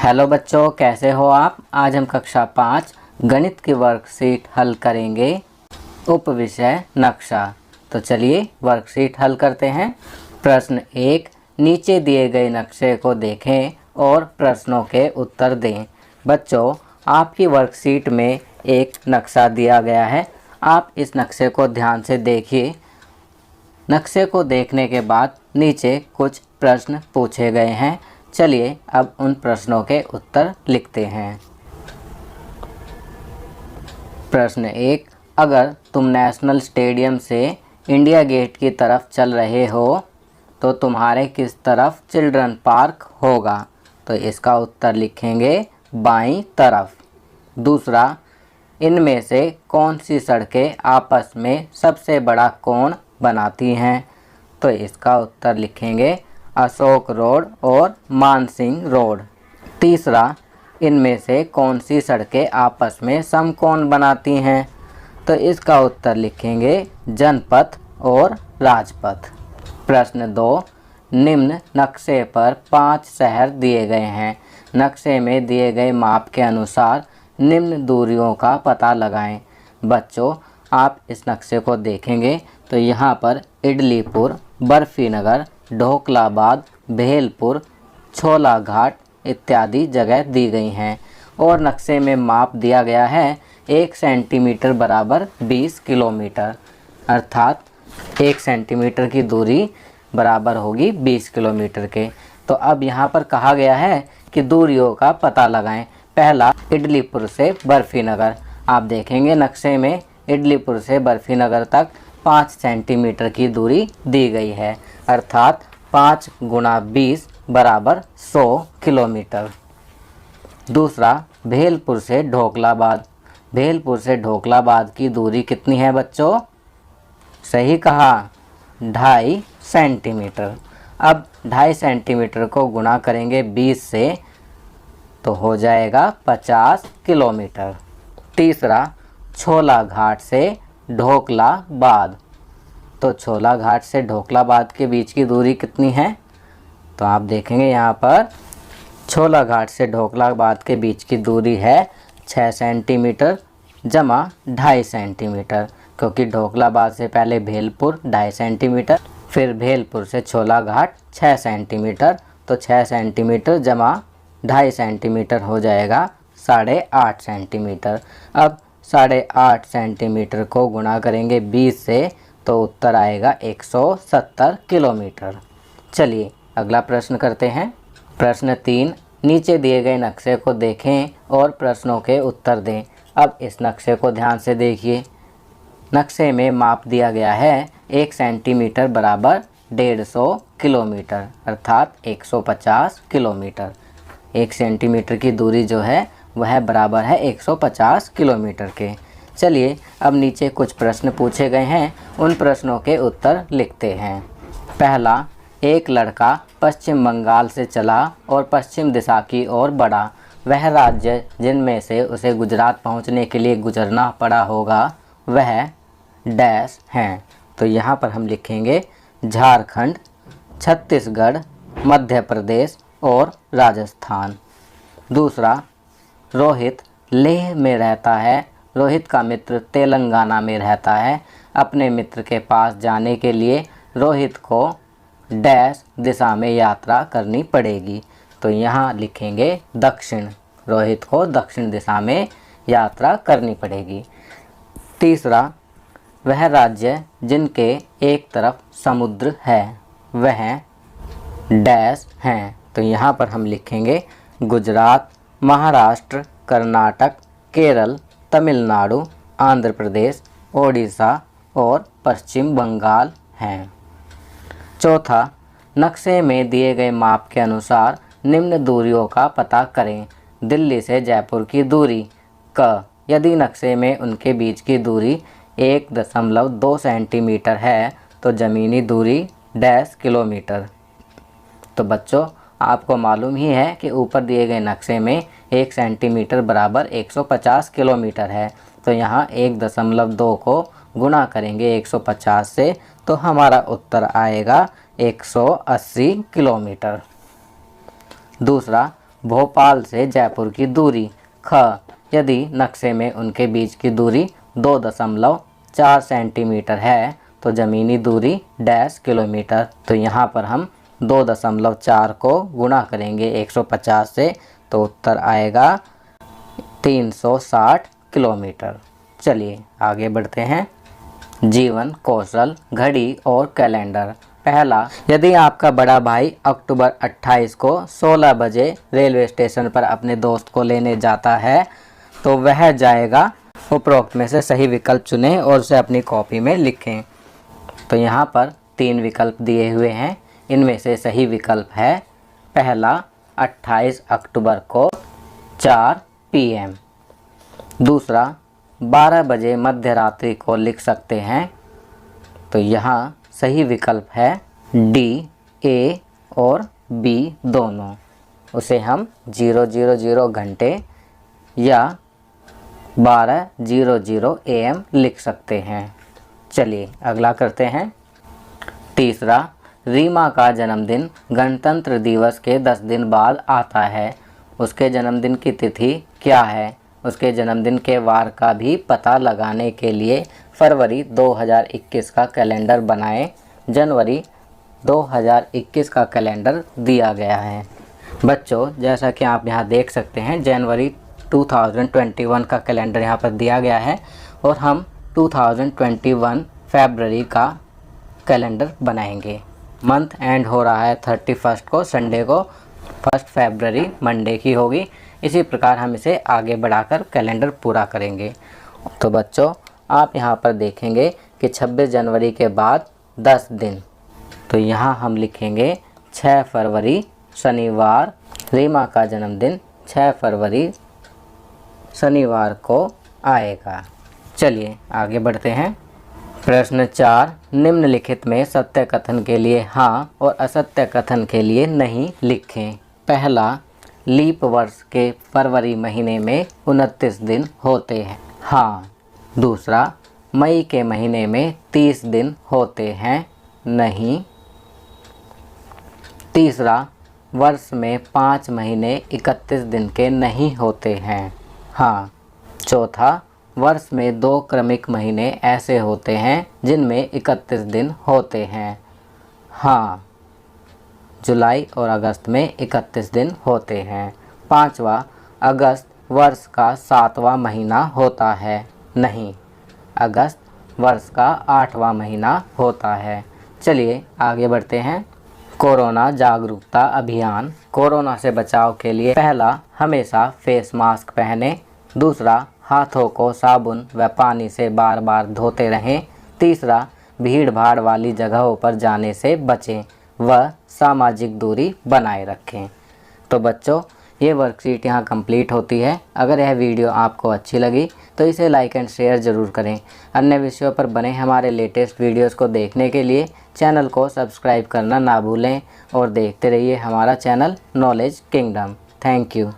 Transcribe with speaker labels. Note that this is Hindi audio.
Speaker 1: हेलो बच्चों, कैसे हो आप। आज हम कक्षा 5 गणित की वर्कशीट हल करेंगे। उप विषय नक्शा। तो चलिए वर्कशीट हल करते हैं। प्रश्न 1, नीचे दिए गए नक्शे को देखें और प्रश्नों के उत्तर दें। बच्चों, आपकी वर्कशीट में एक नक्शा दिया गया है। आप इस नक्शे को ध्यान से देखिए। नक्शे को देखने के बाद नीचे कुछ प्रश्न पूछे गए हैं। चलिए अब उन प्रश्नों के उत्तर लिखते हैं। प्रश्न 1, अगर तुम नेशनल स्टेडियम से इंडिया गेट की तरफ चल रहे हो तो तुम्हारे किस तरफ चिल्ड्रन पार्क होगा। तो इसका उत्तर लिखेंगे बाईं तरफ। दूसरा, इनमें से कौन सी सड़कें आपस में सबसे बड़ा कोण बनाती हैं। तो इसका उत्तर लिखेंगे अशोक रोड और मानसिंह रोड। तीसरा, इनमें से कौन सी सड़कें आपस में समकोण बनाती हैं। तो इसका उत्तर लिखेंगे जनपथ और राजपथ। प्रश्न 2, निम्न नक्शे पर 5 शहर दिए गए हैं। नक्शे में दिए गए माप के अनुसार निम्न दूरियों का पता लगाएं। बच्चों, आप इस नक्शे को देखेंगे तो यहाँ पर इडलीपुर, बर्फीनगर, ढोकलाबाद, भेलपुर, छोला घाट इत्यादि जगह दी गई हैं और नक्शे में माप दिया गया है 1 सेंटीमीटर बराबर 20 किलोमीटर, अर्थात 1 सेंटीमीटर की दूरी बराबर होगी 20 किलोमीटर के। तो अब यहाँ पर कहा गया है कि दूरियों का पता लगाएं। पहला, इडलीपुर से बर्फीनगर। आप देखेंगे नक्शे में इडलीपुर से बर्फीनगर तक 5 सेंटीमीटर की दूरी दी गई है, अर्थात 5 गुणा 20 बराबर 100 किलोमीटर। दूसरा, भेलपुर से ढोकलाबाद। भेलपुर से ढोकलाबाद की दूरी कितनी है बच्चों? सही कहा, 2.5 सेंटीमीटर। अब 2.5 सेंटीमीटर को गुणा करेंगे 20 से तो हो जाएगा 50 किलोमीटर। तीसरा, छोला घाट से ढोकलाबाद। तो छोला घाट से ढोकलाबाद के बीच की दूरी कितनी है? तो आप देखेंगे यहाँ पर छोला घाट से ढोकलाबाद के बीच की दूरी है 6 सेंटीमीटर जमा 2.5 सेंटीमीटर, क्योंकि ढोकलाबाद से पहले भेलपुर 2.5 सेंटीमीटर, फिर भेलपुर से छोला घाट 6 सेंटीमीटर, तो 6 सेंटीमीटर जमा 2.5 सेंटीमीटर हो जाएगा 8.5 सेंटीमीटर। अब 8.5 सेंटीमीटर को गुणा करेंगे 20 से तो उत्तर आएगा 170 किलोमीटर। चलिए अगला प्रश्न करते हैं। प्रश्न 3, नीचे दिए गए नक्शे को देखें और प्रश्नों के उत्तर दें। अब इस नक्शे को ध्यान से देखिए। नक्शे में माप दिया गया है 1 सेंटीमीटर बराबर 150 किलोमीटर, अर्थात 150 किलोमीटर। 1 सेंटीमीटर की दूरी जो है वह बराबर है 150 किलोमीटर के। चलिए अब नीचे कुछ प्रश्न पूछे गए हैं, उन प्रश्नों के उत्तर लिखते हैं। पहला, एक लड़का पश्चिम बंगाल से चला और पश्चिम दिशा की ओर बढ़ा। वह राज्य जिनमें से उसे गुजरात पहुंचने के लिए गुजरना पड़ा होगा वह डैश हैं। तो यहाँ पर हम लिखेंगे झारखंड, छत्तीसगढ़, मध्य प्रदेश और राजस्थान। दूसरा, रोहित लेह में रहता है। रोहित का मित्र तेलंगाना में रहता है। अपने मित्र के पास जाने के लिए रोहित को डैश दिशा में यात्रा करनी पड़ेगी। तो यहाँ लिखेंगे दक्षिण। रोहित को दक्षिण दिशा में यात्रा करनी पड़ेगी। तीसरा, वह राज्य जिनके एक तरफ समुद्र है वह डैश हैं। तो यहाँ पर हम लिखेंगे गुजरात, महाराष्ट्र, कर्नाटक, केरल, तमिलनाडु, आंध्र प्रदेश, ओडिशा और पश्चिम बंगाल हैं। चौथा, नक्शे में दिए गए माप के अनुसार निम्न दूरियों का पता करें। दिल्ली से जयपुर की दूरी क, यदि नक्शे में उनके बीच की दूरी 1.2 सेंटीमीटर है तो ज़मीनी दूरी डैश किलोमीटर। तो बच्चों, आपको मालूम ही है कि ऊपर दिए गए नक्शे में 1 सेंटीमीटर बराबर 150 किलोमीटर है। तो यहाँ 1.2 को गुणा करेंगे 150 से तो हमारा उत्तर आएगा 180 किलोमीटर। दूसरा, भोपाल से जयपुर की दूरी। ख, यदि नक्शे में उनके बीच की दूरी 2.4 सेंटीमीटर है तो ज़मीनी दूरी डैश किलोमीटर। तो यहाँ पर हम 2.4 को गुणा करेंगे 150 से तो उत्तर आएगा 360 किलोमीटर। चलिए आगे बढ़ते हैं। जीवन कौशल, घड़ी और कैलेंडर। पहला, यदि आपका बड़ा भाई अक्टूबर 28 को 16 बजे रेलवे स्टेशन पर अपने दोस्त को लेने जाता है तो वह जाएगा। उपरोक्त में से सही विकल्प चुनें और उसे अपनी कॉपी में लिखें। तो यहाँ पर 3 विकल्प दिए हुए हैं, इनमें से सही विकल्प है पहला 28 अक्टूबर को 4 PM। दूसरा 12 बजे मध्य रात्रि को लिख सकते हैं। तो यहाँ सही विकल्प है D, A और B दोनों। उसे हम 000 घंटे या 12:00 AM लिख सकते हैं। चलिए अगला करते हैं। तीसरा, रीमा का जन्मदिन गणतंत्र दिवस के 10 दिन बाद आता है। उसके जन्मदिन की तिथि क्या है? उसके जन्मदिन के वार का भी पता लगाने के लिए फरवरी 2021 का कैलेंडर बनाएं। जनवरी 2021 का कैलेंडर दिया गया है। बच्चों, जैसा कि आप यहाँ देख सकते हैं, जनवरी 2021 का कैलेंडर यहाँ पर दिया गया है और हम 2021 फरवरी का कैलेंडर बनाएंगे। मंथ एंड हो रहा है 31 को, संडे को 1 फरवरी मंडे की होगी। इसी प्रकार हम इसे आगे बढ़ाकर कैलेंडर पूरा करेंगे। तो बच्चों, आप यहाँ पर देखेंगे कि 26 जनवरी के बाद 10 दिन। तो यहाँ हम लिखेंगे 6 फरवरी शनिवार। रीमा का जन्मदिन 6 फरवरी शनिवार को आएगा। चलिए आगे बढ़ते हैं। प्रश्न 4, निम्नलिखित में सत्य कथन के लिए हाँ और असत्य कथन के लिए नहीं लिखें। पहला, लीप वर्ष के फरवरी महीने में 29 दिन होते हैं। हाँ। दूसरा, मई के महीने में 30 दिन होते हैं। नहीं। तीसरा, वर्ष में 5 महीने 31 दिन के नहीं होते हैं। हाँ। चौथा, वर्ष में 2 क्रमिक महीने ऐसे होते हैं जिनमें 31 दिन होते हैं। हाँ। जुलाई और अगस्त में 31 दिन होते हैं। पाँचवा, अगस्त वर्ष का 7वां महीना होता है। नहीं, अगस्त वर्ष का 8वां महीना होता है। चलिए आगे बढ़ते हैं। कोरोना जागरूकता अभियान। कोरोना से बचाव के लिए पहला, हमेशा फेस मास्क पहनें। दूसरा, हाथों को साबुन व पानी से बार बार धोते रहें। तीसरा, भीड़ भाड़ वाली जगहों पर जाने से बचें व सामाजिक दूरी बनाए रखें। तो बच्चों, ये वर्कशीट यहाँ कंप्लीट होती है। अगर यह वीडियो आपको अच्छी लगी तो इसे लाइक एंड शेयर ज़रूर करें। अन्य विषयों पर बने हमारे लेटेस्ट वीडियोस को देखने के लिए चैनल को सब्सक्राइब करना ना भूलें और देखते रहिए हमारा channel knowledge kingdom. Thank you.